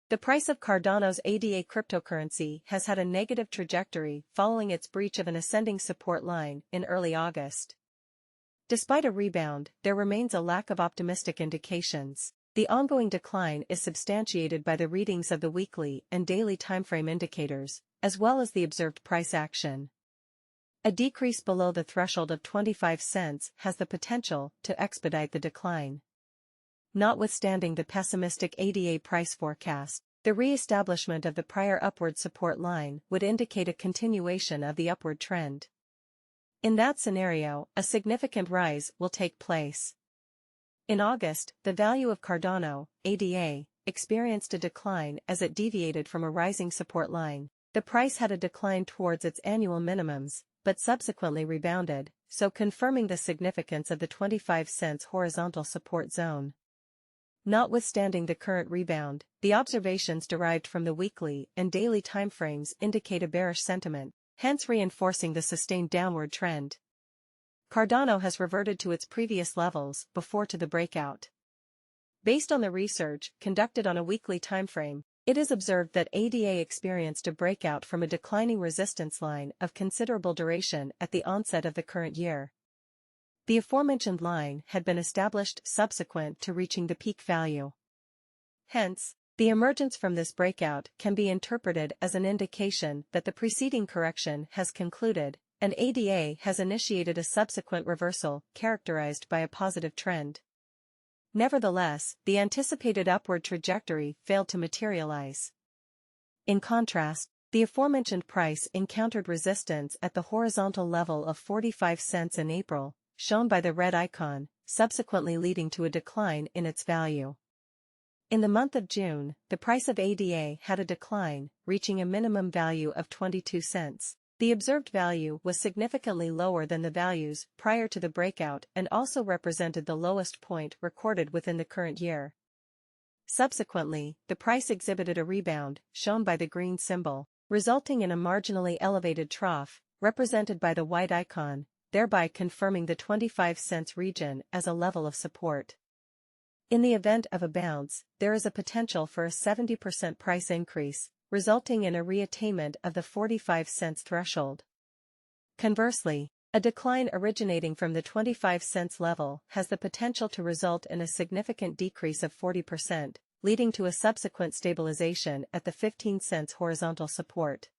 The price of Cardano's ADA cryptocurrency has had a negative trajectory following its breach of an ascending support line in early August. Despite a rebound, there remains a lack of optimistic indications. The ongoing decline is substantiated by the readings of the weekly and daily timeframe indicators, as well as the observed price action. A decrease below the threshold of 25 cents has the potential to expedite the decline. Notwithstanding the pessimistic ADA price forecast, the re-establishment of the prior upward support line would indicate a continuation of the upward trend. In that scenario, a significant rise will take place. In August, the value of Cardano, ADA, experienced a decline as it deviated from a rising support line. The price had a decline towards its annual minimums, but subsequently rebounded, so confirming the significance of the 25 cents horizontal support zone. Notwithstanding the current rebound, the observations derived from the weekly and daily timeframes indicate a bearish sentiment, hence reinforcing the sustained downward trend. Cardano has reverted to its previous levels before the breakout. Based on the research conducted on a weekly timeframe, it is observed that ADA experienced a breakout from a declining resistance line of considerable duration at the onset of the current year. The aforementioned line had been established subsequent to reaching the peak value. Hence, the emergence from this breakout can be interpreted as an indication that the preceding correction has concluded, and ADA has initiated a subsequent reversal characterized by a positive trend. Nevertheless, the anticipated upward trajectory failed to materialize. In contrast, the aforementioned price encountered resistance at the horizontal level of 45 cents in April, shown by the red icon, subsequently leading to a decline in its value. In the month of June, the price of ADA had a decline, reaching a minimum value of 22 cents. The observed value was significantly lower than the values prior to the breakout and also represented the lowest point recorded within the current year. Subsequently, the price exhibited a rebound, shown by the green symbol, resulting in a marginally elevated trough, represented by the white icon, thereby confirming the 25 cents region as a level of support. In the event of a bounce, there is a potential for a 70% price increase, resulting in a reattainment of the 45 cents threshold. Conversely, a decline originating from the 25 cents level has the potential to result in a significant decrease of 40%, leading to a subsequent stabilization at the 15 cents horizontal support.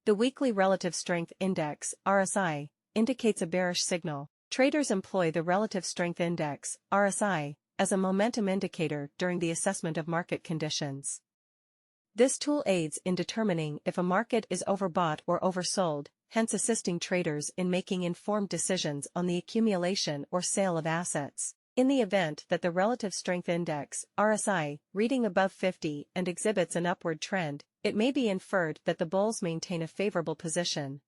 The Weekly Relative Strength Index, RSI, indicates a bearish signal. Traders employ the Relative Strength Index, RSI, as a momentum indicator during the assessment of market conditions. This tool aids in determining if a market is overbought or oversold, hence assisting traders in making informed decisions on the accumulation or sale of assets. In the event that the Relative Strength Index, RSI, reading above 50 and exhibits an upward trend, it may be inferred that the bulls maintain a favorable position.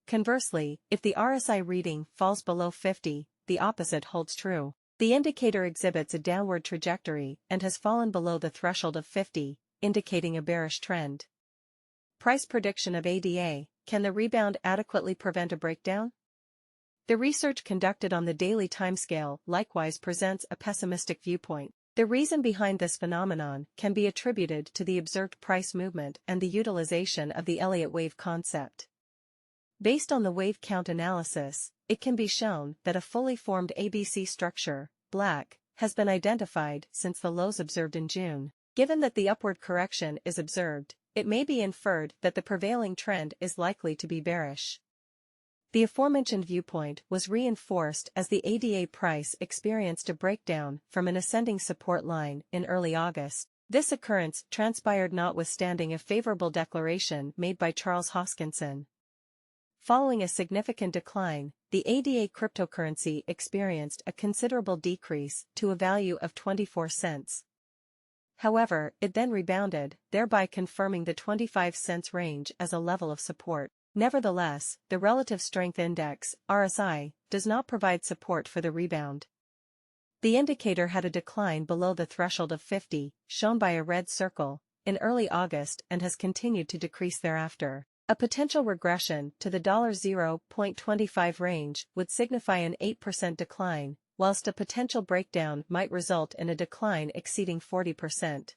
Conversely, if the RSI reading falls below 50, the opposite holds true. The indicator exhibits a downward trajectory and has fallen below the threshold of 50, indicating a bearish trend. Price prediction of ADA: can the rebound adequately prevent a breakdown? The research conducted on the daily timescale likewise presents a pessimistic viewpoint. The reason behind this phenomenon can be attributed to the observed price movement and the utilization of the Elliott wave concept. Based on the wave count analysis, it can be shown that a fully formed ABC structure, black, has been identified since the lows observed in June. Given that the upward correction is observed, it may be inferred that the prevailing trend is likely to be bearish. The aforementioned viewpoint was reinforced as the ADA price experienced a breakdown from an ascending support line in early August. This occurrence transpired notwithstanding a favorable declaration made by Charles Hoskinson. Following a significant decline, the ADA cryptocurrency experienced a considerable decrease to a value of 24 cents. However, it then rebounded, thereby confirming the 25 cents range as a level of support. Nevertheless, the Relative Strength Index, RSI, does not provide support for the rebound. The indicator had a decline below the threshold of 50, shown by a red circle, in early August and has continued to decrease thereafter. A potential regression to the $0.25 range would signify an 8% decline, whilst a potential breakdown might result in a decline exceeding 40%.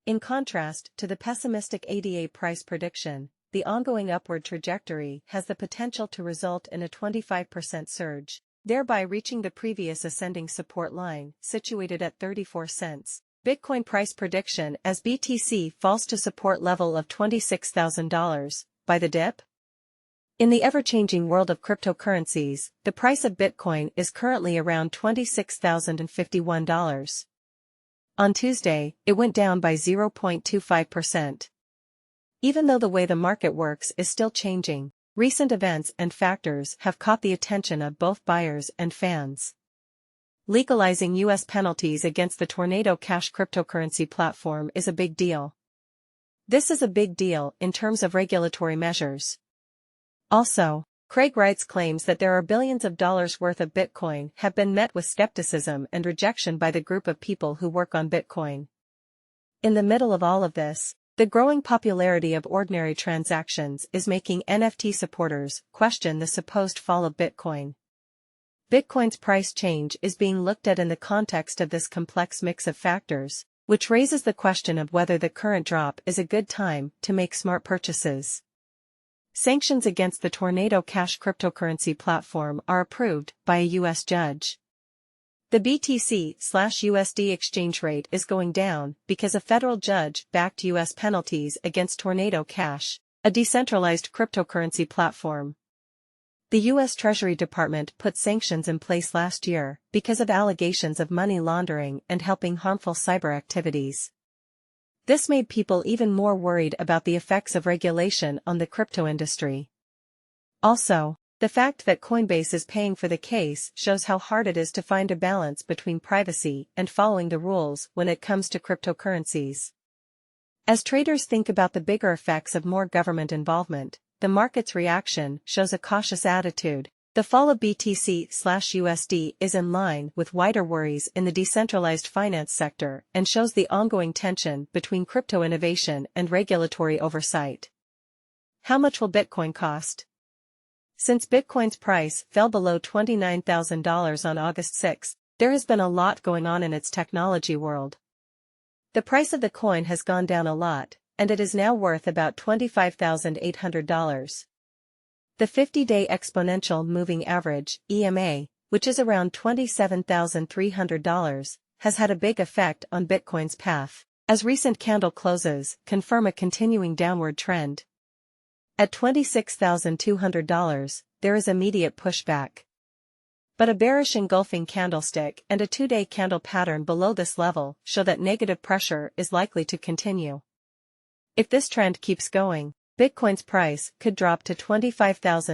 In contrast to the pessimistic ADA price prediction, the ongoing upward trajectory has the potential to result in a 25% surge, thereby reaching the previous ascending support line, situated at 34 cents. Bitcoin price prediction as BTC falls to support level of $26,000, by the dip? In the ever-changing world of cryptocurrencies, the price of Bitcoin is currently around $26,051. On Tuesday, it went down by 0.25%. Even though the way the market works is still changing, recent events and factors have caught the attention of both buyers and fans. Legalizing U.S. penalties against the Tornado Cash cryptocurrency platform is a big deal. This is a big deal in terms of regulatory measures. Also, Craig Wright's claims that there are billions of dollars worth of Bitcoin have been met with skepticism and rejection by the group of people who work on Bitcoin. In the middle of all of this, the growing popularity of ordinary transactions is making NFT supporters question the supposed fall of Bitcoin. Bitcoin's price change is being looked at in the context of this complex mix of factors, which raises the question of whether the current drop is a good time to make smart purchases. Sanctions against the Tornado Cash cryptocurrency platform are approved by a U.S. judge. The BTC/USD exchange rate is going down because a federal judge backed U.S. penalties against Tornado Cash, a decentralized cryptocurrency platform. The U.S. Treasury Department put sanctions in place last year because of allegations of money laundering and helping harmful cyber activities. This made people even more worried about the effects of regulation on the crypto industry. Also, the fact that Coinbase is paying for the case shows how hard it is to find a balance between privacy and following the rules when it comes to cryptocurrencies. As traders think about the bigger effects of more government involvement, the market's reaction shows a cautious attitude. The fall of BTC/USD is in line with wider worries in the decentralized finance sector and shows the ongoing tension between crypto innovation and regulatory oversight. How much will Bitcoin cost? Since Bitcoin's price fell below $29,000 on August 6, there has been a lot going on in its technology world. The price of the coin has gone down a lot, and it is now worth about $25,800. The 50-day exponential moving average, EMA, which is around $27,300, has had a big effect on Bitcoin's path, as recent candle closes confirm a continuing downward trend. At $26,200, there is immediate pushback. But a bearish engulfing candlestick and a 2-day candle pattern below this level show that negative pressure is likely to continue. If this trend keeps going, Bitcoin's price could drop to $25,000.